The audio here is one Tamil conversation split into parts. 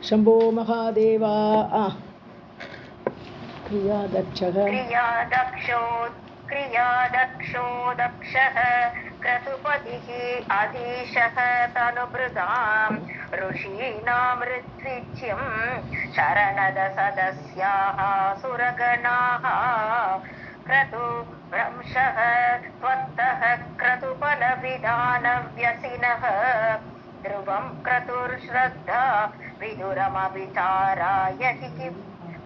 शंभो महादेवा क्रियादक्षः क्रियादक्षो क्रतुपतिः अधीशः तनुभृतां ऋषीणां ऋत्विज्यं शरणद सदस्याः सुरगणाः क्रतुभ्रंशः त्वत्तः क्रतुफलविधानव्यसिनः ध्रुवं क्रतुर्श्रद्धा विदुरमभिचाराय हि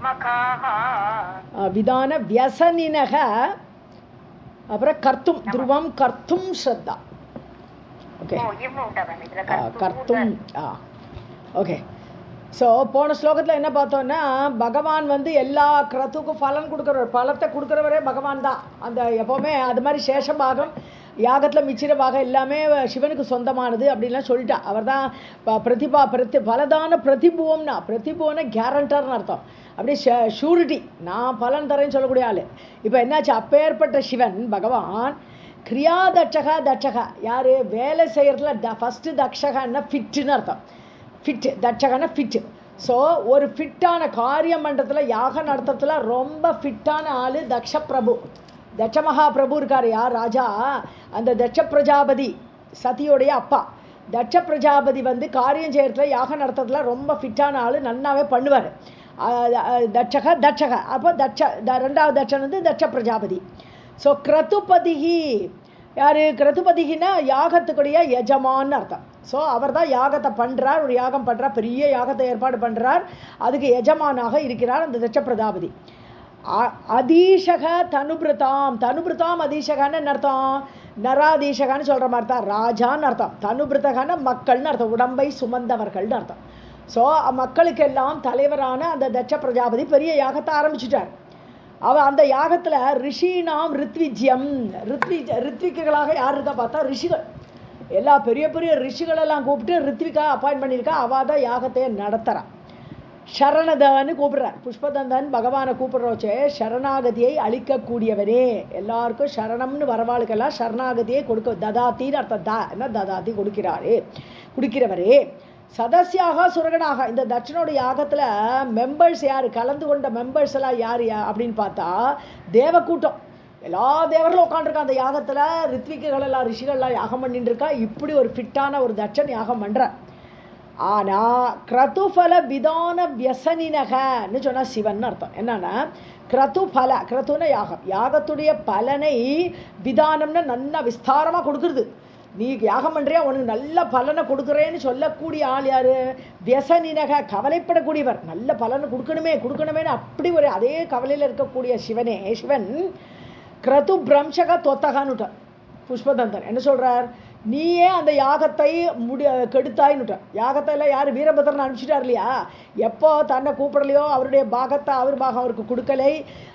मखाः विधान व्यसनिनः அப்புறம் கர்த்தும் த்ருவம் கர்த்தும் ஸ்ரத்தா. ஓகே கர்த்தும் ஓகே. ஸோ போன ஸ்லோகத்தில் என்ன பார்த்தோன்னா, பகவான் வந்து எல்லா கிரத்துக்கும் பலன் கொடுக்குறவர், பலத்தை கொடுக்குறவரே பகவான் தான். அந்த எப்போவுமே அது மாதிரி சேஷபாகம் யாகத்தில் மிச்சிர பாகம் எல்லாமே சிவனுக்கு சொந்தமானது அப்படின்லாம் சொல்லிட்டா. அவர் தான் பலதான பிரதிபுவம்னா, பிரதிபுவன கேரண்டர்னு அர்த்தம். அப்படியே ஷூரிட்டி, நான் பலன் தரேன்னு சொல்லக்கூடிய ஆள். இப்போ என்னாச்சு, அப்பேற்பட்ட சிவன் பகவான் கிரியா தட்சகா யார் வேலை செய்கிறதுல ஃபஸ்ட்டு தக்ஷகன்னா ஃபிட்டுன்னு அர்த்தம். Fit தட்சகன்னா fit. ஸோ ஒரு ஃபிட்டான காரியம் பண்ணுறதுல யாகம் நடத்துறதுல ரொம்ப ஃபிட்டான ஆள் தக்ஷ பிரபு. தட்ச மகாபிரபு இருக்கார், யார் ராஜா, அந்த தட்ச பிரஜாபதி சதியோடைய அப்பா. தட்ச பிரஜாபதி வந்து காரியம் செய்கிறதுல யாகம் நடத்துறதுல ரொம்ப ஃபிட்டான ஆள், நன்னாவே பண்ணுவார். தட்சக அப்போ ரெண்டாவது தட்சன் வந்து தட்ச பிரஜாபதி. ஸோ கிரதுபதிகி யார், கிரதுபதிகின்னா யாகத்துக்குடைய எஜமான்னு அர்த்தம். ஸோ அவர் தான் யாகத்தை பண்ணுறார், ஒரு யாகம் பண்ணுறார், பெரிய யாகத்தை ஏற்பாடு பண்ணுறார், அதுக்கு எஜமானாக இருக்கிறார் அந்த தட்ச பிரஜாபதி. அதீஷக தனுபிருதாம் அதீஷகான்னு அர்த்தம், நராதீஷகான்னு சொல்கிற மாதிரி தான், ராஜான்னு அர்த்தம். தனுபிருத்தகான மக்கள்னு அர்த்தம், உடம்பை சுமந்தவர்கள்னு அர்த்தம். ஸோ மக்களுக்கெல்லாம் தலைவரான அந்த தட்ச பிரஜாபதி பெரிய யாகத்தை ஆரம்பிச்சுட்டார். அந்த யாகத்தில் ரிஷினாம் ரித்விஜ்யம், ரித்விகளாக யார் இருக்கா பார்த்தா ரிஷிகள், எல்லா பெரிய பெரிய ரிஷிகளெல்லாம் கூப்பிட்டு ரித்விகா அப்பாயின்ட் பண்ணியிருக்கா. அவள் தான் யாகத்தை நடத்துகிறான். சரணதன்னு கூப்பிடுறார், புஷ்பதந்தன் பகவானை கூப்பிடுறோச்சே, சரணாகதியை அளிக்கக்கூடியவனே, எல்லாருக்கும் சரணம்னு வரவாளுக்கெல்லாம் சரணாகதியை கொடுக்க, ததாத்தின்னு அர்த்தம். என்ன ததாத்தி குடிக்கிறவரே. சதஸ்யாக சுரகனாக, இந்த தட்சணோட யாகத்தில் மெம்பர்ஸ் யார், கலந்து கொண்ட மெம்பர்ஸ் எல்லாம் யார் அப்படின்னு பார்த்தா தேவக்கூட்டம், எல்லா தேவர்களும் உட்காந்துருக்கா அந்த யாகத்தில். ரித்விக்குகள் எல்லாம் ரிஷிகள்லாம் யாகம் பண்ணிட்டு இருக்கா. இப்படி ஒரு ஃபிட்டான ஒரு தட்சன் யாகம் பண்ணுற. ஆனால் கிரதுஃபல விதான வியசனினகன்னு சொன்னால் சிவன் அர்த்தம். என்னன்னா கிரதுன யாகம், யாகத்துடைய பலனை விதானம்னு நல்லா விஸ்தாரமாக கொடுக்குறது. நீ யாகம் பண்ணுறியா, உனக்கு நல்ல பலனை கொடுக்குறேன்னு சொல்லக்கூடிய ஆள் யார், வியசனினக கவலைப்படக்கூடியவர். நல்ல பலனை கொடுக்கணுமேனு அப்படி ஒரு அதே கவலையில் இருக்கக்கூடிய சிவன் கிரது பிரம்சக தொத்தகான்னுட்டார் புஷ்பதந்தன். என்ன சொல்கிறார், நீயே அந்த யாகத்தை கெடுத்தாயின்னுட்ட. யாகத்தை எல்லாம் யார், வீரபத்ரன் அனுப்பிச்சிட்டார் இல்லையா, எப்போ தன்னை கூப்பிடலையோ அவருடைய பாகத்தை அவர் பாகம் அவருக்கு கொடுக்கலை,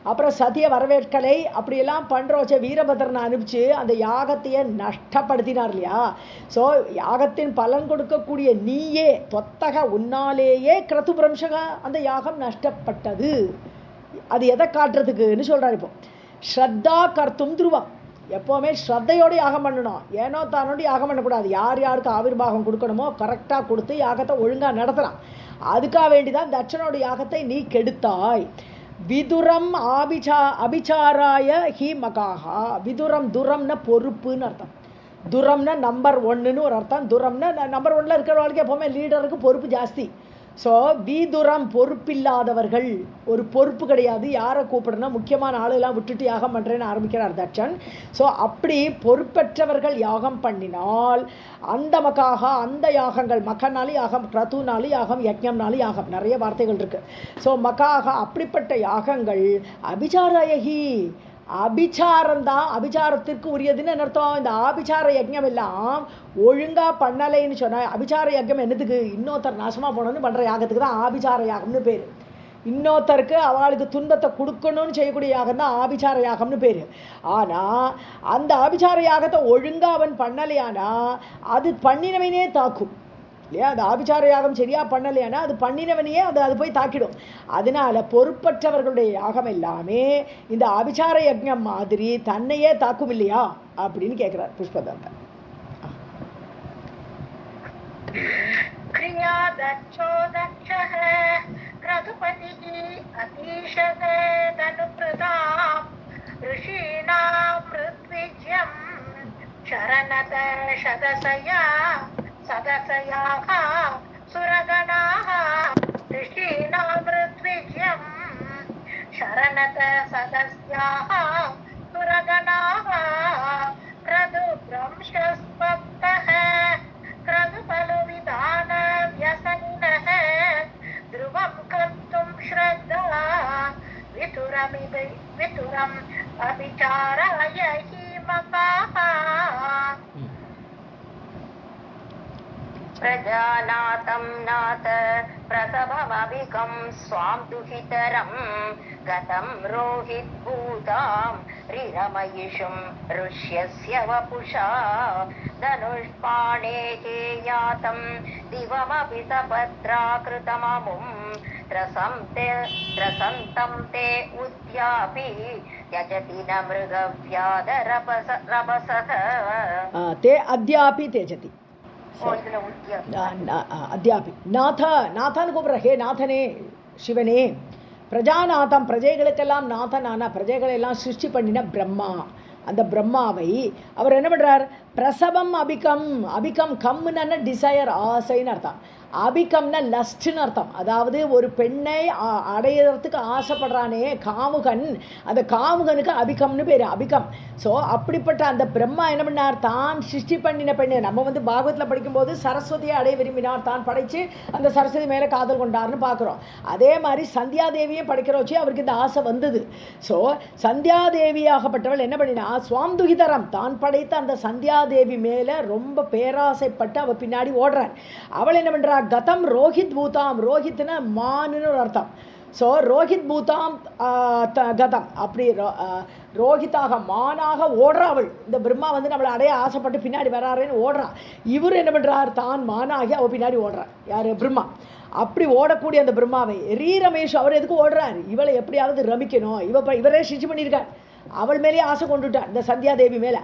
அப்புறம் சதியை வரவேற்கலை, அப்படியெல்லாம் பண்ணுறோச்சே வீரபத்ரனை அனுப்பிச்சு அந்த யாகத்தையே நஷ்டப்படுத்தினார் இல்லையா. ஸோ யாகத்தின் பலன் கொடுக்கக்கூடிய நீயே தொத்தக, உன்னாலேயே கிரது பிரம்சகா அந்த யாகம் நஷ்டப்பட்டது. அது எதை காட்டுறதுக்குன்னு சொல்கிறார். இப்போ ஸ்ரத்தா கர்த்தும் துருவம், எப்போவுமே ஸ்ரத்தையோடு யாகம் பண்ணணும், ஏனோ தானோடு யாகம் பண்ணக்கூடாது. யார் யாருக்கு ஆவிர்வாகம் கொடுக்கணுமோ கரெக்டாக கொடுத்து யாகத்தை ஒழுங்காக நடத்தலாம். அதுக்காக வேண்டிதான் தட்சணோட யாகத்தை நீ கெடுத்தாய். விதுரம் அபிச்சாராய ஹி மகாஹா. விதுரம், துரம்னா பொறுப்புன்னு அர்த்தம். துரம்னா நம்பர் 1ன்னு ஒரு அர்த்தம். துரம்னா நம்பர் 1ல் இருக்கிறவங்களுக்கு எப்போவுமே லீடருக்கு பொறுப்பு ஜாஸ்தி. ஸோ வீதுரம் பொறுப்பில்லாதவர்கள், ஒரு பொறுப்பு கிடையாது. யாரை கூப்பிடணும், முக்கியமான ஆளுலாம் விட்டுட்டு யாகம் பண்ணுறேன்னு ஆரம்பிக்கிறார் தட்சன். ஸோ அப்படி பொறுப்பற்றவர்கள் யாகம் பண்ணினால் அந்த மக்காக, அந்த யாகங்கள், மக்கனாலும் யாகம், கிரதுனாலும் யாகம், யஜ்ஞம்னாலும் யாகம், நிறைய வார்த்தைகள் இருக்குது. ஸோ மக்காக அப்படிப்பட்ட யாகங்கள் அபிச்சாரயகி, அபிச்சாரம்தான் அபிச்சாரத்திற்கு உரியதுன்னு அர்த்தம். இந்த ஆபிச்சார யஜ்ஞம் எல்லாம் ஒழுங்காக பண்ணலைன்னு சொன்னால், அபிச்சார யஜ்ஞம் என்னதுக்கு, இன்னொருத்தர் நாசமாக போனோன்னு பண்ணுற யாகத்துக்கு தான் ஆபிச்சார யாகம்னு பேர். இன்னொருத்தருக்கு அவளுக்கு துன்பத்தை கொடுக்கணும்னு செய்யக்கூடிய யாகம் தான் ஆபிச்சார யாகம்னு பேர். ஆனால் அந்த ஆபிச்சார யாகத்தை ஒழுங்காக அவன் பண்ணலையானா அது பண்ணினவனே தாக்கும் இல்லையா. அது ஆபிச்சார யாகம் சரியாக பண்ணலையானா அது பண்ணினவனையே அது போய் தாக்கிடும். அதனால பொறுப்பற்றவர்களுடைய யாகம் எல்லாமே இந்த ஆபிச்சார யஜ்ஞம் மாதிரி தன்னையே தாக்கும் இல்லையா அப்படின்னு கேட்குறார் புஷ்பதந்தன். क्रिया दक्षो दक्षः अतीशते तनुकृताम् ऋषीणाम् ऋत्विज्यम् शरणत सदसयाः सुरगणाः ऋषीणाम् ऋत्विज्यम् शरणत सदस्याः सुरगणाः क्रतुभ्रंशस्पत्तः क्रतुफलविधान व्यसनिनः ध्रुवं कर्तुं श्रद्धा वितुरम् अभिचाराय हीमकाः प्रजानातं नाथ प्रसभमभिकं स्वां दुहितरं गतं रोहितभूतां रिरमयिषुं ऋष्यस्य वपुषा धनुष्पाणेः यातं दिवमपि सपत्राकृतममुं त्रसन्तं ते उद्यापि त्यजति न मृगव्याधरपसः ते अद्यापि त्यजति அத்தியாபி நாதான்னு கூப்பிட்ற ஹே நாதனே சிவனே பிரஜாநாதம் பிரஜைகளுக்கெல்லாம் நாதனான பிரஜைகளெல்லாம் சிருஷ்டி பண்ணின பிரம்மா அந்த பிரம்மாவை அவர் என்ன பண்ணுறார் பிரசவம் அபிகம் கம்முன்னு டிசையர் ஆசைன்னு அர்த்தம் அபிகம்னா லஸ்ட்னு அர்த்தம் அதாவது ஒரு பெண்ணை அடையிறதுக்கு ஆசைப்படுறானே காமுகன் அந்த காமுகனுக்கு அபிகம்னு பேர் அபிகம் ஸோ அப்படிப்பட்ட அந்த பிரம்மா என்ன பண்ணார் தான் சிருஷ்டி பண்ணின பெண்ணு நம்ம வந்து பாகவத்தில் படிக்கும்போது சரஸ்வதியை அடைய விரும்பினார் தான் படைச்சு அந்த சரஸ்வதி மேலே காதல் கொண்டார்னு பார்க்குறோம் அதே மாதிரி சந்தியாதேவியும் படிக்கிற வச்சு அவருக்கு இந்த ஆசை வந்தது ஸோ சந்தியாதேவியாகப்பட்டவள் என்ன பண்ணினா சுவாந்துகிதரம் தான் படைத்த அந்த சந்தியாதேவி மேலே ரொம்ப பேராசைப்பட்டு அவள் பின்னாடி ஓடுறாள் அவள் என்ன பண்ணுறா கதம் ரோஹித் பூதாம் ரோஹித்னா மானுன்னு ஒரு அர்த்தம் ஸோ ரோஹித் பூதாம் கதம் அப்படி ரோஹித்தாக மானாக ஓடுறா அவள் இந்த பிரம்மா வந்து நம்மளை அடைய ஆசைப்பட்டு பின்னாடி வராருன்னு ஓடுறா இவர் என்ன பண்ணுறார் தான் மானாகி அவள் பின்னாடி ஓடுறார் யார் பிரம்மா அப்படி ஓடக்கூடிய அந்த பிரம்மாவை ரமேஷ் அவர் எதுக்கு ஓடுறார் இவளை எப்படியாவது ரமிக்கணும் இவரே சிருஷ்டி பண்ணியிருக்கார் அவள் மேலேயே ஆசை கொண்டுட்டார் இந்த சந்தியாதேவி மேலே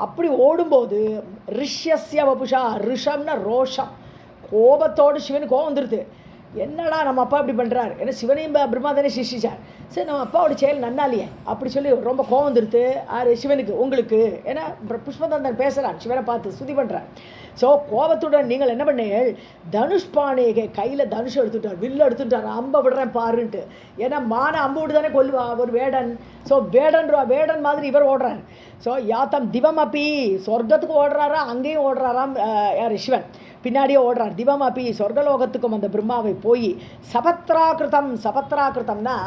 அப்படி ஓடும்போது ரிஷ்யஸ்ய வபுஷா ரிஷம்னா ரோஷம் கோபத்தோடு சிவனுக்கு கோபம் வந்துடுது என்னடா நம்ம அப்பா இப்படி பண்ணுறாரு ஏன்னா சிவனையும் பிரம்மா தானே சிருஷ்டிச்சார் சரி நம்ம அப்பாவோட செயல் நன்னாலியே அப்படி சொல்லி ரொம்ப கோபம் வந்துடுது சிவனுக்கு உங்களுக்கு ஏன்னா புஷ்பதந்தன் பேசுகிறான் சிவனை பார்த்து சுதி பண்ணுறான் ஸோ கோபத்துடன் நீங்கள் என்ன பண்ணீங்க தனுஷ்பானேகை கையில் தனுஷ் எடுத்துட்டார் வில்லு எடுத்துட்டார் அம்பை விடுறேன் பாருன்ட்டு ஏன்னா மான அம்பு விட்டு தானே கொல்லுவா ஒரு வேடன் ஸோ வேடன் மாதிரி இவர் ஓடுறார் ஸோ யாத்தம் திவம் அப்பி சொர்க்கத்துக்கு ஓடுறாரா அங்கேயும் ஓடுறாராம் யார் சிவன் பின்னாடியே ஓடுறார் திவம் அப்பி சொர்க்கலோகத்துக்கும் அந்த பிரம்மாவை போய் சபத்ராகிருத்தம்னா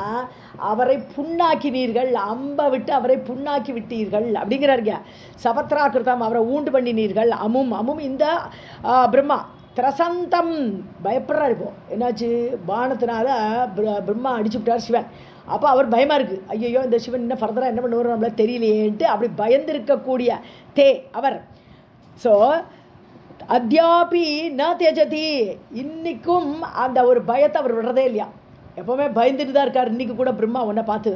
அவரை புண்ணாக்கினீர்கள் அம்பை விட்டு அவரை புண்ணாக்கி விட்டீர்கள் அப்படிங்கிறாருங்க சபத்ராகிருத்தம் அவரை ஊண்டு பண்ணினீர்கள் அமும் இந்த பிரம்மா திரசந்தம் பயப்படுறாரு இப்போ என்னாச்சு பானத்தினால பிரம்மா அடிச்சு விட்டார் சிவன் அப்போ அவர் பயமாக இருக்குது ஐயோ இந்த சிவன் இன்னும் ஃபர்தராக என்ன பண்ணுவார் நம்மள தெரியலையேன்ட்டு அப்படி பயந்திருக்கக்கூடிய அவர் ஸோ அத்தியாபி ந தியஜதி இன்னைக்கும் அந்த ஒரு பயத்தை அவர் விடுறதே இல்லையா எப்போவுமே பயந்துட்டு தான் இருக்கார் இன்றைக்கி கூட பிரம்மா ஒன்றை பார்த்து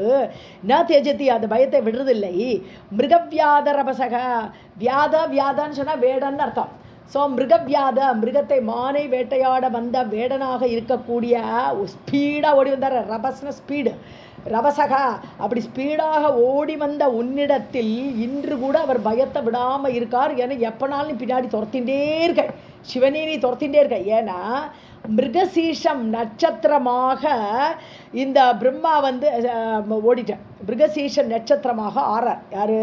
ந தியஜதி அந்த பயத்தை விடுறதில்லை மிருகவியாத ரபசக வியாதான்னு சொன்னால் வேடன்னு அர்த்தம் ஸோ மிருகத்தை மானை வேட்டையாட வந்த வேடனாக இருக்கக்கூடிய ஸ்பீடாக ஓடி வந்தார் ரபஸ்ன ஸ்பீடு ரபசகா அப்படி ஸ்பீடாக ஓடி வந்த உன்னிடத்தில் இன்று கூட அவர் பயத்தை விடாமல் இருக்கார் ஏன்னா எப்போனாலும் பின்னாடி துரத்தின்றே இருக்க சிவனே நீ துரத்தின்றே இருக்க ஏன்னா மிருகசீஷம் நட்சத்திரமாக இந்த பிரம்மா வந்து ஓடிட்டேன் மிருகசீஷன் நட்சத்திரமாக ஆறார் யார்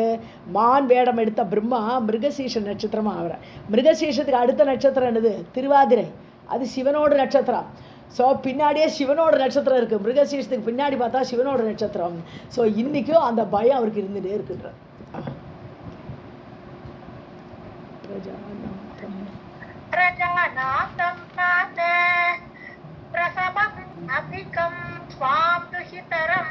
மான் வேடம் எடுத்த பிரம்மா மிருகசீஷன் நட்சத்திரமாக ஆகிறார் மிருகசீஷத்துக்கு அடுத்த நட்சத்திரம் என்னது திருவாதிரை அது சிவனோட நட்சத்திரம் ஸோ பின்னாடியே சிவனோட நட்சத்திரம் இருக்குது மிருகசீஷத்துக்கு பின்னாடி பார்த்தா சிவனோட நட்சத்திரம் ஸோ இன்றைக்கும் அந்த பயம் அவருக்கு இருந்துகிட்டே இருக்குன்றார் प्रजानातं नाथ प्रसवम् अधिकं स्वां दुहितरं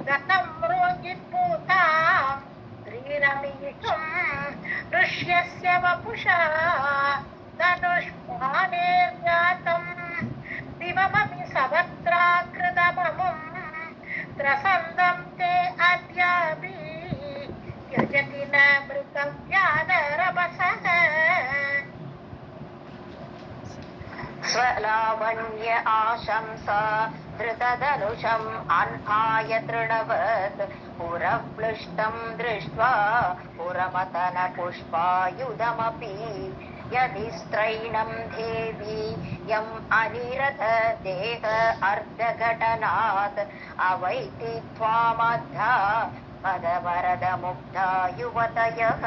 गतं रोगिपूतां त्रिरमीषुं ऋष्यस्य वपुषा धनुष्पाणेर्जातं दिवमपि सवत्राकृतममुं त्रसन्दं ते अद्यापि त्यजति न मृतव्याधरपसः स्वलावण्य आशंसा धृतधनुषम् अह्नाय तृणवत् पुरप्लुष्टं दृष्ट्वा पुरमतन पुष्पायुधमपि यदि स्त्रैणं देवी यम् अनिरथ देह अर्धघटनात् अवैति त्वामद्धा पदवरद मुग्धा युवतयः.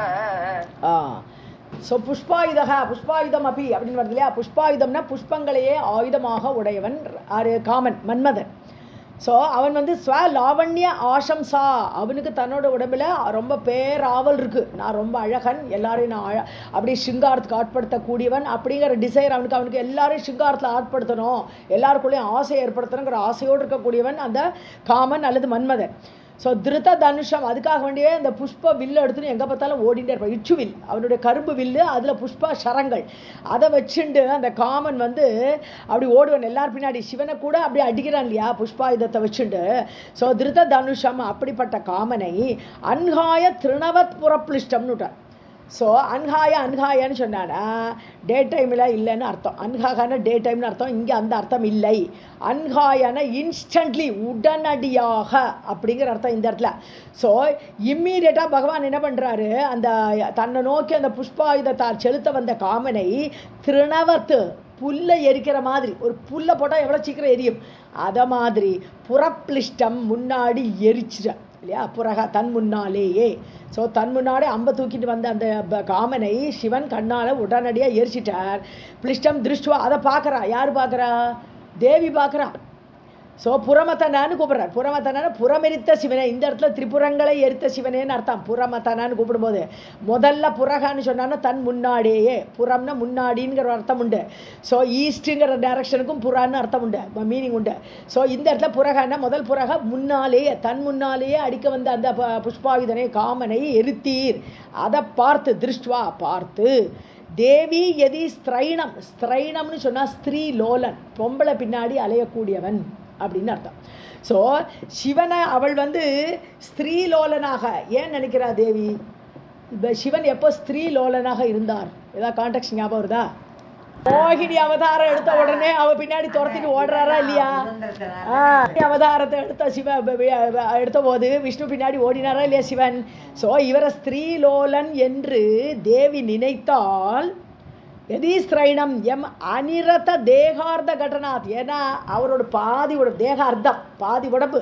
ஸோ புஷ்பாயுதம் அப்படி அப்படின்னு வருது இல்லையா. புஷ்பாயுதம்னா புஷ்பங்களையே ஆயுதமாக உடையவன் ஆறு காமன் மன்மதன். ஸோ அவன் வந்து ஸ்வலாவண்ய ஆசம்சா, அவனுக்கு தன்னோட உடம்புல ரொம்ப பேராவல் இருக்குது. நான் ரொம்ப அழகன், எல்லாரையும் நான் அப்படியே சிங்காரத்துக்கு ஆட்படுத்தக்கூடியவன் அப்படிங்கிற டிசைர் அவனுக்கு எல்லாரையும் சிங்காரத்தில் ஆட்படுத்தணும், எல்லாருக்குள்ளேயும் ஆசை ஏற்படுத்தணுங்கிற ஆசையோடு இருக்கக்கூடியவன் அந்த காமன் அல்லது மன்மதன். ஸோ திருத தனுஷம், அதுக்காக வேண்டியே அந்த புஷ்ப வில்லு எடுத்துன்னு எங்கே பார்த்தாலும் ஓடிட்டே இருப்பான். இச்சு வில், அவனுடைய கரும்பு வில்லு, அதில் புஷ்ப சரங்கள், அதை வச்சுண்டு அந்த காமன் வந்து அப்படி ஓடுவன் எல்லார் பின்னாடி. சிவனை கூட அப்படி அடிக்கிறான் இல்லையா புஷ்பாயுதத்தை வச்சுண்டு. ஸோ திருத தனுஷம் அப்படிப்பட்ட காமனை அன்ஹாய திருணவத் புறப்ளிஷ்டம்னு விட்டார். ஸோ அன்ஹாயான்னு சொன்னானா டே டைமில் இல்லைன்னு அர்த்தம். அன்ஹாகான டே டைம்னு அர்த்தம், இங்கே அந்த அர்த்தம் இல்லை. அன்ஹாயான இன்ஸ்டன்ட்லி, உடனடியாக அப்படிங்கிற அர்த்தம் இந்த இடத்துல. ஸோ இம்மீடியட்டாக பகவான் என்ன பண்ணுறாரு, அந்த தன்னை நோக்கி அந்த புஷ்பாயுதத்தால் செலுத்த வந்த காமனை திருணவத்து, புல்லை எரிக்கிற மாதிரி, ஒரு புல்லை போட்டால் எவ்வளோ சீக்கிரம் எரியும் அதை மாதிரி புறப்ளிஷ்டம், முன்னாடி எரிச்சிட இல்லையா. புறக தன் முன்னாலேயே. ஸோ தன் முன்னாடி அம்பை தூக்கிட்டு வந்த அந்த காமனை சிவன் கண்ணால் உடனடியாக எரிச்சிட்டார். பிளிஷ்டம் திருஷ்டுவா, அதை பார்க்குறா. யார் பார்க்குறா? தேவி பார்க்குறா. ஸோ புறமத்தனான்னு கூப்பிட்றார். புறமத்தனான்னு புறமெரித்த சிவனே, இந்த இடத்துல திரிபுரங்களை எரித்த சிவனேன்னு அர்த்தம். புறமத்தனான்னு கூப்பிடும்போது முதல்ல புறகான்னு சொன்னான்னா தன் முன்னாடியே, புறம்னா முன்னாடிங்கிற அர்த்தம் உண்டு. ஸோ ஈஸ்ட்டுங்கிற டைரக்ஷனுக்கும் புறான்னு அர்த்தம் உண்டு, மீனிங் உண்டு. ஸோ இந்த இடத்துல புறகான்னா முதல் புறக முன்னாலேயே, தன் முன்னாலேயே அடிக்க வந்த அந்த புஷ்பாயுதனை காமனை எரித்தீர். அதை பார்த்து திருஷ்டுவா பார்த்து தேவி எதி ஸ்திரைணம்னு சொன்னால் ஸ்திரீ லோலன், பொம்பளை பின்னாடி அலையக்கூடியவன் அப்படின்னு அர்த்தம். ஸோ சிவனை அவள் வந்து ஸ்திரீலோலனாக ஏன் நினைக்கிறா தேவி? இப்போ சிவன் எப்போ ஸ்திரீலோலனாக இருந்தார்? ஏதாவது கான்டெக்ட் ஞாபகம் வருதா? மோகினி அவதாரம் எடுத்த உடனே அவ பின்னாடி துரத்திட்டு ஓடுறாரா இல்லையா? அவதாரத்தை எடுத்த போது விஷ்ணு பின்னாடி ஓடினாரா இல்லையா சிவன்? ஸோ இவரை ஸ்திரீலோலன் என்று தேவி நினைத்தால் எதீஸ்திரைணம் எம் அனிரத தேகார்த்த கடனாத், ஏன்னா அவரோட பாதி தேக அர்த்தம், பாதி உடம்பு,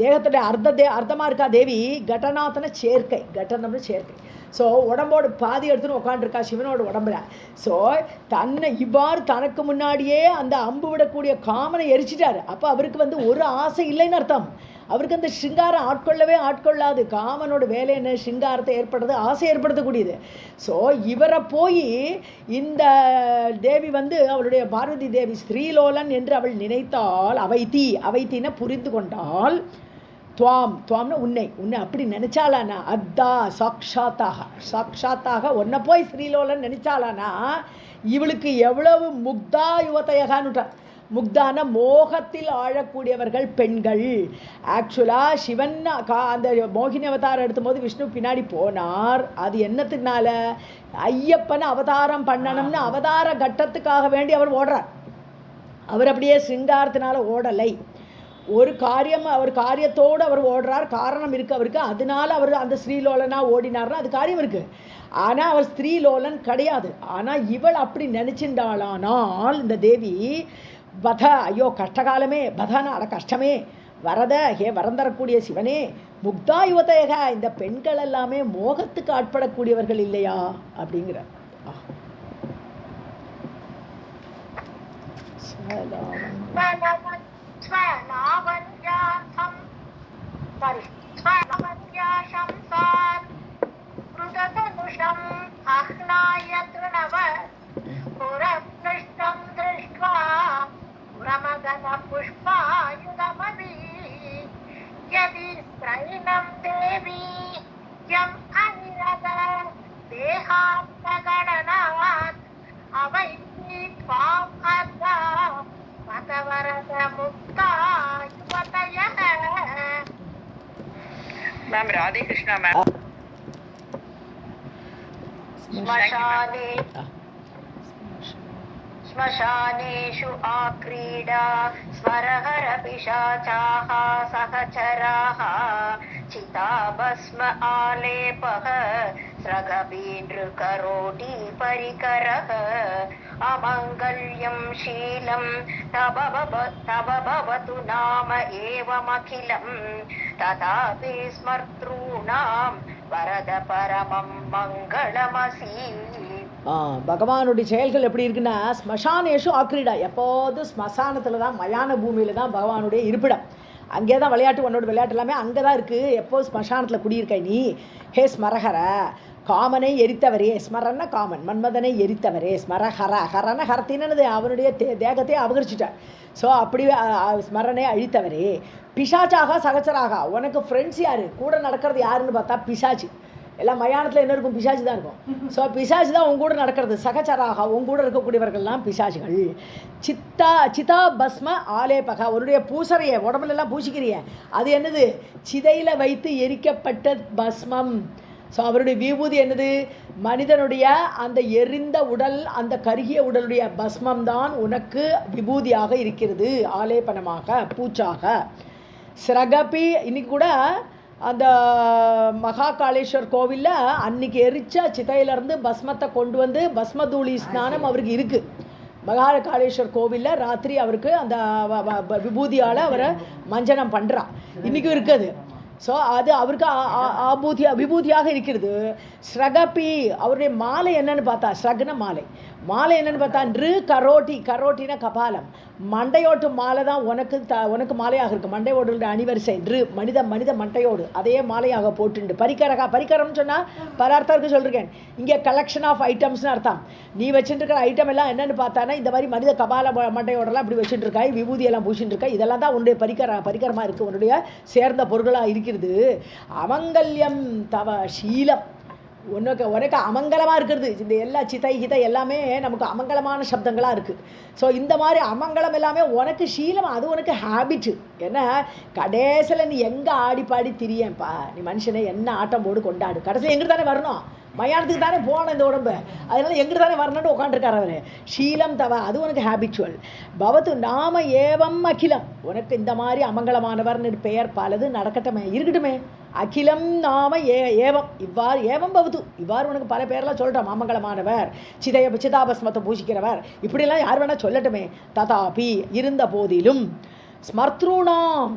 தேகத்துடைய அர்த்தமாக இருக்கா தேவி. கடநாத்தன சேர்க்கை, கடனம்னு சேர்க்கை. ஸோ உடம்போடு பாதி எடுத்துன்னு உட்காந்துருக்கா சிவனோட உடம்புல. ஸோ தன்னை இவ்வாறு தனக்கு முன்னாடியே அந்த அம்பு விடக்கூடிய காமனை எரிச்சிட்டாரு. அப்போ அவருக்கு வந்து ஒரு ஆசை இல்லைன்னு அர்த்தம். அவருக்கு அந்த சிங்காரம் ஆட்கொள்ளாது. காமனோட வேலை என்ன? சிங்காரத்தை ஏற்படுறது, ஆசை ஏற்படுத்தக்கூடியது. ஸோ இவரை போய் இந்த தேவி வந்து அவளுடைய பார்வதி தேவி ஸ்ரீலோலன் என்று அவள் நினைத்தால், அவைத்தின புரிந்து கொண்டால், துவாம்னா உன்னை அப்படி நினைச்சாலானா, அத்தா சாட்சாத்தாக உன்னை போய் ஸ்ரீலோலன் நினைச்சாலானா இவளுக்கு எவ்வளவு முக்தா யுவதையகான்னுட்டார். முக்தான மோகத்தில் ஆழக்கூடியவர்கள் பெண்கள். ஆக்சுவலாக சிவன் அந்த மோகினி அவதாரம் எடுத்தும்போது விஷ்ணு பின்னாடி போனார். அது என்னத்துக்குனால? ஐயப்பனை அவதாரம் பண்ணணும்னு அவதார கட்டத்துக்காக வேண்டி அவர் ஓடுறார். அவர் அப்படியே சிங்காரத்தினால ஓடலை. ஒரு காரியத்தோடு அவர் ஓடுறார். காரணம் இருக்குது அவருக்கு, அதனால அவர் அந்த ஸ்ரீலோலனாக ஓடினார்னா அது காரியம் இருக்குது. ஆனால் அவர் ஸ்ரீலோலன் கிடையாது. ஆனால் இவள் அப்படி நினச்சிண்டாளானால் இந்த தேவி பத, ஐயோ கஷ்டகாலமே, பதனா அட கஷ்டமே, வரத ஹே வரம் தரக்கூடிய சிவனே, முக்தா யுவதேக, இந்த பெண்கள் எல்லாமே மோகத்துக்கு ஆட்படக்கூடியவர்கள் இல்லையா அப்படிங்கிற. पुष्पायुधमपि यदि त्रैणं देवी यम् अनिरद देहान्तगणनात् अवैति त्वाम् अद्धा मतवरद मुक्ता युवतयः. Ma'am Radhe Krishna ma'am. श्मशानेषु आक्रीडा स्मरहर पिशाचाः सहचराः चिताभस्म आलेपः स्रगबीनृकरोटी परिकरः अमङ्गल्यं शीलं तव भवतु नाम एवमखिलं तथापि स्मर्तॄणां वरद परमं मङ्गलमसि. பகவானுடைய செயல்கள் எப்படி இருக்குன்னா, ஸ்மசானேஷு ஆக்ரீடா, எப்போது ஸ்மசானத்தில் தான், மயான பூமியில் தான் பகவானுடைய இருப்பிடம். அங்கே தான் விளையாட்டு, உன்னோட விளையாட்டு எல்லாமே அங்கே தான் இருக்குது. எப்போது ஸ்மசானத்தில் குடியிருக்காய் நீ. ஹே ஸ்மரஹர, காமனை எரித்தவரே, ஸ்மரன்னா காமன், மன்மதனை எரித்தவரே, ஸ்மரஹர, ஹரன ஹரத்தினது அவனுடைய தேகத்தை அபகரிச்சிட்டார். ஸோ அப்படி ஸ்மரனை அழித்தவரே, பிசாச்சாக சகச்சராக, உனக்கு ஃப்ரெண்ட்ஸ் யார், கூட நடக்கிறது யாருன்னு பார்த்தா பிசாச்சு. எல்லாம் மயானத்தில் என்ன இருக்கும், பிசாச்சு தான் இருக்கும். ஸோ பிசாச்சு தான் உங்க கூட நடக்கிறது. சகச்சராக, உங்க கூட இருக்கக்கூடியவர்கள்லாம் பிசாச்சுகள். சிதா பஸ்ம ஆலேபக, உன்னுடைய பூசறைய உடம்புலெல்லாம் பூசிக்கிறிய, அது என்னது, சிதையில் வைத்து எரிக்கப்பட்ட பஸ்மம். ஸோ அவருடைய விபூதி என்னது, மனிதனுடைய அந்த எரிந்த உடல், அந்த கருகிய உடலுடைய பஸ்மம் தான் உனக்கு விபூதியாக இருக்கிறது, ஆலேபனமாக, பூச்சாக. சிரகபி, இன்னைக்கு கூட அந்த மகாகாளேஸ்வர் கோவிலில் அன்னைக்கு எரிச்ச சிதையிலேருந்து பஸ்மத்தை கொண்டு வந்து பஸ்மதூளி ஸ்நானம் அவருக்கு இருக்குது. மகாகாளேஸ்வர் கோவிலில் ராத்திரி அவருக்கு அந்த விபூதியால் அவரை மஞ்சனம் பண்ணுறான், இன்றைக்கும் இருக்குது. ஸோ அது அவருக்கு விபூதியாக இருக்கிறது. ஸ்ரகபி, அவருடைய மாலை என்னன்னு பார்த்தா, ஸ்ரக்ன மாலை, மாலை என்னன்னு பார்த்தா கரோட்டினா கபாலம், மண்டையோட்டு மாலை தான் உனக்கு மாலையாக இருக்குது. மண்டையோடு அணிவரிசை மனித மண்டையோடு அதே மாலையாக போட்டுண்டு. பரிகரம்னு சொன்னால் பல அர்த்தம் இருக்குது சொல்லியிருக்கேன். இங்கே கலெக்ஷன் ஆஃப் ஐட்டம்ஸ்னு அர்த்தம். நீ வச்சுட்டு இருக்கிற ஐட்டம் எல்லாம் என்னென்னு பார்த்தானா, இந்த மாதிரி மனித கபால மண்டையோடலாம் இப்படி வச்சுட்டு இருக்காய், விபூதியெல்லாம் பூசிட்டு இருக்காய், இதெல்லாம் தான் உன்னுடைய பரிகரமாக இருக்குது, உன்னுடைய சேர்ந்த பொருள்களாக இருக்கிறது. அமங்கல்யம் தவ ஷீலம், உனக்கு அமங்கலமாக இருக்கிறது. இந்த எல்லா சிதை எல்லாமே நமக்கு அமங்கலமான சப்தங்களாக இருக்குது. ஸோ இந்த மாதிரி அமங்கலம் எல்லாமே உனக்கு ஷீலம், அது உனக்கு ஹேபிட்டு. ஏன்னா கடைசியில் நீ எங்கே ஆடி பாடி திரியேன்ப்பா, நீ மனுஷனை என்ன ஆட்டம் போடு கொண்டாடு, கடைசியில் எங்கிட்ட தானே வரணும், மயானத்துக்கு தானே போகணும் இந்த உடம்பு, அதனால எங்கிட்ட தானே வரணும்னு உட்காந்துருக்கார் அவர். ஷீலம் தவ, அது உனக்கு ஹேபிச்சுவல். பவத்து நாம ஏவம் அகிலம், உனக்கு இந்த மாதிரி அமங்கலமானவர்னு பெயர் பலது நடக்கட்டுமே, இருக்கட்டுமே. அகிலம் நாம ஏவம், இவ்வாறு ஏவம் பவது, இவ்வாறு உனக்கு பல பேரெல்லாம் சொல்கிறோம். அமங்கலமானவர், சிதாபஸ்மத்தை பூசிக்கிறவர், இப்படிலாம் யார் வேணால் சொல்லட்டுமே. ததாபி, இருந்த போதிலும், ஸ்மர்த்ரூணாம்,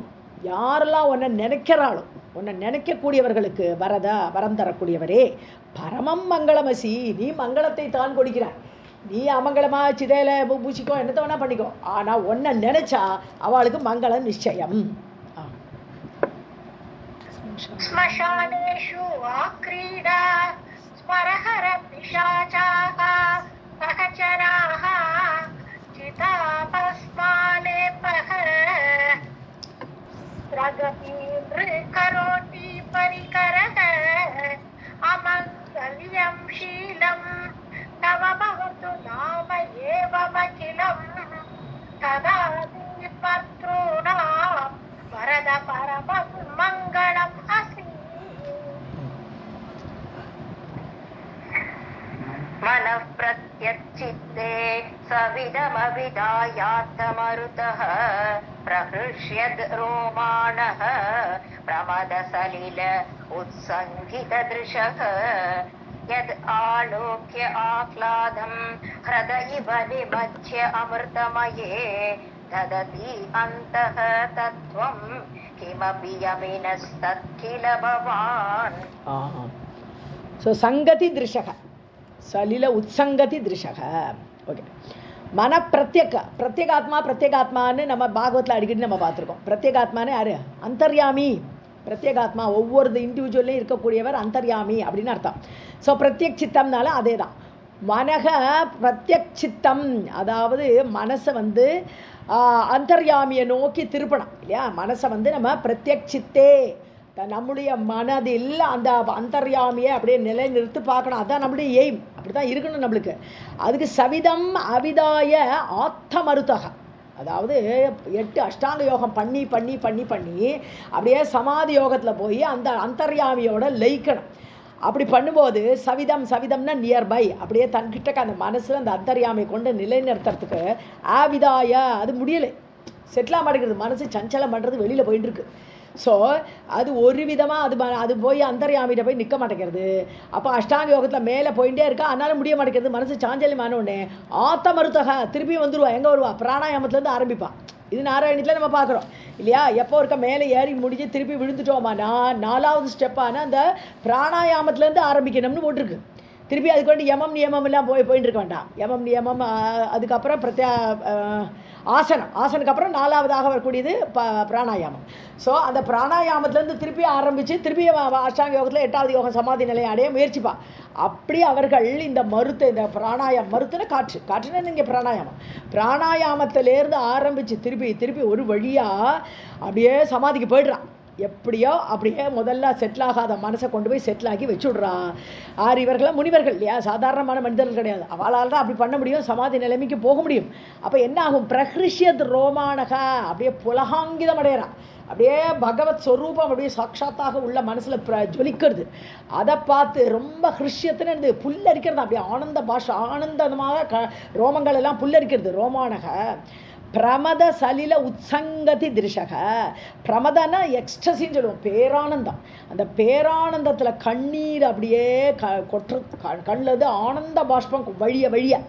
யாரெல்லாம் உன்னை நினைக்கிறாளோ, உன்னை நினைக்கக்கூடியவர்களுக்கு வரம் தரக்கூடியவரே, பரமம் மங்களமசி, நீ மங்களத்தை தான் கொடுக்கிறாய். நீ அமங்கலமாக சிதையில் பூசிக்கோ, என்னத்தை வேணால் பண்ணிக்கோ, ஆனால் உன்னை நினைச்சா அவளுக்கு மங்களம் நிச்சயம். ஸ்மசானேஷு ஆக்ரீடா ஸ்மரஹர பிசாசாः சகச்சராः சிதாபஸ்மாலேபः ஸ்ரகபீன்ருகரோட்டி பரிகரः அமங்கல்யம் ஷீலம் தவ பவது நாம ஏவமகிலம் ததாபி ஸ்மர்த்ரூணாம் வரத பரமம் மங்களம் அசி. मनः प्रत्यच्चित्ते सविदमविदायात्तमरुतः प्रहृष्यद् रोमाणः प्रमदसलिल उत्सङ्गितदृशः यद् आलोक्य आह्लादं हृदयिव निमज्य अमृतमये ददति अन्तः तत्त्वं किमपि यमिनस्तत्किल भवान्. So சங்கதி திருஷக, சலில உத்சங்கதி திருஷக. ஓகே, மன பிரத்யேகாத்மான்னு நம்ம பாகவத்தில் அடிக்கடி நம்ம பார்த்துருக்கோம். பிரத்யேகாத்மான்னு யாரு, அந்தர்யாமி. பிரத்யேகாத்மா ஒவ்வொரு இண்டிவிஜுவல்லையும் இருக்கக்கூடியவர் அந்தர்யாமி அப்படின்னு அர்த்தம். ஸோ பிரத்யக் சித்தம்னால அதே தான். மனக பிரத்யக் சித்தம், அதாவது மனசை அந்தர்யாமியை நோக்கி திருப்பണം இல்லையா. மனசை நம்ம பிரத்யக் சித்தே, நம்முடைய மனதில் அந்த அந்தர்யாமியை அப்படியே நிலைநிறுத்தி பார்க்கணும். அதுதான் நம்மளுடைய எய்ம், அப்படி தான் இருக்கணும் நம்மளுக்கு. அதுக்கு சவிதம் அவிதாய ஆத்தமருத்தக, அதாவது 8 அஷ்டாங்க யோகம் பண்ணி பண்ணி பண்ணி பண்ணி அப்படியே சமாதி யோகத்தில் போய் அந்த அந்தர்யாமியோட லயிக்கணும். அப்படி பண்ணும்போது சவிதம்னா நியர்பை, அப்படியே தன்கிட்ட அந்த மனசில் அந்த அந்தர்யாமை கொண்டு நிலைநிறுத்துறதுக்கு ஆவிதாய அது முடியலை, செட்டிலாக மாட்டேங்கிறது, மனசு சஞ்சலம் பண்ணுறது வெளியில் போயிட்டு இருக்கு. ஸோ அது ஒரு விதமாக அது போய் அந்தர்யாமிட்ட போய் நிற்க மாட்டேங்கிறது. அப்போ அஷ்டாங்க யோகத்தில் மேலே போயிட்டே இருக்கா, அதனால முடிய மாட்டேங்கிறது, மனசு சாஞ்சல்யமான உடனே ஆத்த மருத்தக திருப்பி வந்துடுவா. எங்கே வருவா? பிராணாயாமத்துலேருந்து ஆரம்பிப்பான். இது நாராயணத்தில் நம்ம பார்க்குறோம் இல்லையா? எப்போ இருக்க மேலே ஏறி முடிஞ்சு திருப்பி விழுந்துட்டோமானா 4வது ஸ்டெப்பான அந்த பிராணாயாமத்துலேருந்து ஆரம்பிக்கணும்னு போட்டிருக்கு. திருப்பி அதுக்கு வந்து யமம் நியமம்லாம் போயிட்டு இருக்க வேண்டாம். யமம் நியமம் அதுக்கப்புறம் ஆசனுக்கு அப்புறம் 4வதாக வரக்கூடியது பிராணாயாமம். ஸோ அந்த பிராணாயாமத்துலேருந்து திருப்பி ஆரம்பித்து திருப்பி அஷ்டாங்க யோகத்தில் 8வது யோகம் சமாதி நிலையை அடைய முயற்சிப்பா. அப்படி அவர்கள் இந்த இந்த மருத்துவ காற்றுன்னா இங்கே பிராணாயாமத்திலேருந்து ஆரம்பித்து திருப்பி ஒரு வழியாக அப்படியே சமாதிக்கு போய்ட்றான். எப்படியோ அப்படியே முதல்ல செட்டில் ஆகாத மனசை கொண்டு போய் செட்டில் ஆக்கி வச்சுடுறா. இவர்களாம் முனிவர்கள் இல்லையா, சாதாரணமான மனிதர்கள் கிடையாது. அவளால் தான் அப்படி பண்ண முடியும், சமாதி நிலைமைக்கு போக முடியும். அப்போ என்ன ஆகும்? பிரஹ்ரிஷ்யத் ரோமானகா, அப்படியே புலகாங்கிதம் அடையிறான். அப்படியே பகவத் ஸ்வரூபம் அப்படியே சாட்சாத்தாக உள்ள மனசில் ஜொலிக்கிறது. அதை பார்த்து ரொம்ப ஹிருஷ்யத்துன்னு புல்லரிக்கிறது. அப்படியே ஆனந்தமாக ரோமங்கள் எல்லாம் புல்லரிக்கிறது. ரோமானக பிரமத சலில உத்சங்கதி திருஷக. பிரமதனா எக்ஸ்டசின்னு சொல்லுவோம், பேரானந்தம். அந்த பேரானந்தத்தில் கண்ணீர் அப்படியே கண்ணில் ஆனந்த பாஷ்பம் வழிய.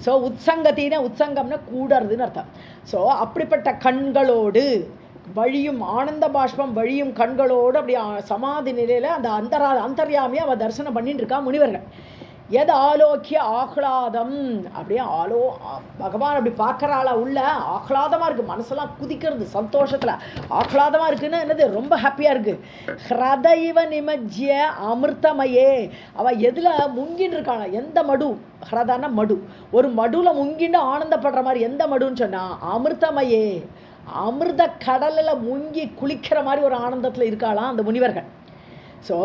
ஸோ உத்சங்கம்னா கூடுறதுன்னு அர்த்தம். ஸோ அப்படிப்பட்ட கண்களோடு வழியும் ஆனந்த பாஷ்பம் வழியும் கண்களோடு அப்படி சமாதி நிலையில் அந்த அந்தர்யாமியை அவள் தரிசனம் பண்ணிட்டு இருக்கா முனிவர்கள். எது ஆலோக்கிய ஆஹ்லாதம், அப்படியே பகவான் அப்படி பார்க்குறாளா உள்ள ஆஹ்லாதமாக இருக்குது, மனசெல்லாம் குதிக்கிறது சந்தோஷத்தில். ஆஹ்லாதமாக இருக்குன்னா என்னது? ரொம்ப ஹாப்பியாக இருக்குது. ஹ்ரதைவ நிமஜ்ய அமிர்தமயே, அவள் எதில் முங்கின்னு இருக்காளா? எந்த மடு? ஹ்ரதான மடு, ஒரு மடுவில் முங்கின்னு ஆனந்தப்படுற மாதிரி. எந்த மடுன்னு சொன்னால் அமிர்தமயே, அமிர்த கடலில் முங்கி குளிக்கிற மாதிரி ஒரு ஆனந்தத்தில் இருக்காளாம் அந்த முனிவர்கள். ஸோ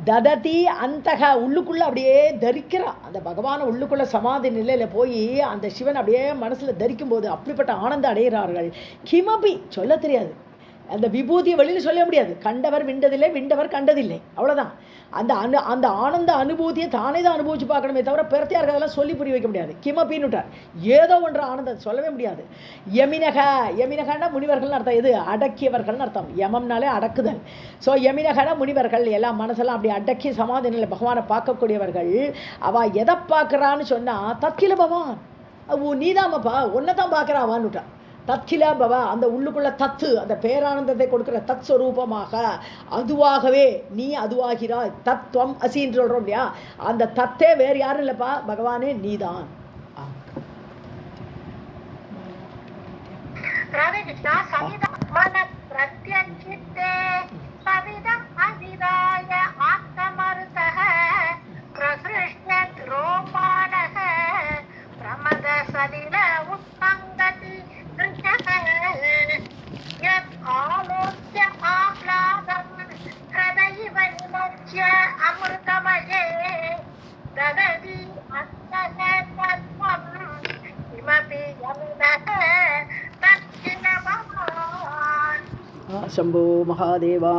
தததி அந்தக, உள்ளுக்குள்ளே அப்படியே தரிக்கிறான் அந்த பகவானை. உள்ளுக்குள்ளே சமாதி நிலையில் போய் அந்த சிவன் அப்படியே மனசில் தரிக்கும் போது அப்படிப்பட்ட ஆனந்தம் அடைகிறார்கள். கிமபி சொல்ல தெரியாது, அந்த விபூதியை வெளியில் சொல்ல முடியாது. கண்டவர் விண்டதில்லை, விண்டவர் கண்டதில்லை, அவ்வளோதான். அந்த ஆனந்த அனுபூதியை தானே தான் அனுபவிச்சு பார்க்கணுமே தவிர பிறத்தையாக அதெல்லாம் சொல்லி புரிய வைக்க முடியாது. கிமப்பின்னு விட்டார், ஏதோ ஒன்று ஆனந்தம் சொல்லவே முடியாது. யமினகன்னா முனிவர்கள்னு அர்த்தம். எது? அடக்கியவர்கள்னு அர்த்தம். யமம்னாலே அடக்குதல். ஸோ யமினகனா முனிவர்கள் எல்லாம் மனசெல்லாம் அப்படி அடக்கி சமாதி நிலை பகவானை பார்க்கக்கூடியவர்கள். அவள் எதை பார்க்குறான்னு சொன்னால் தக்கில பவான், நீதாமப்பா ஒன்றை தான் பார்க்குறாவான்னு விட்டான். தத்கில பவா, அந்த உள்ளுக்குள்ள தத்து, அந்த பேரானந்தத்தை கொடுக்குற தத் ஸ்வரூபமாக அதுவாகவே நீ அதுவாகிறாய். தத்துவம் அசின்னு சொல்கிறோம் இல்லையா, அந்த தத்தே வேறு யாரும் இல்லைப்பா, பகவானே நீதான். शंभो महादेवा।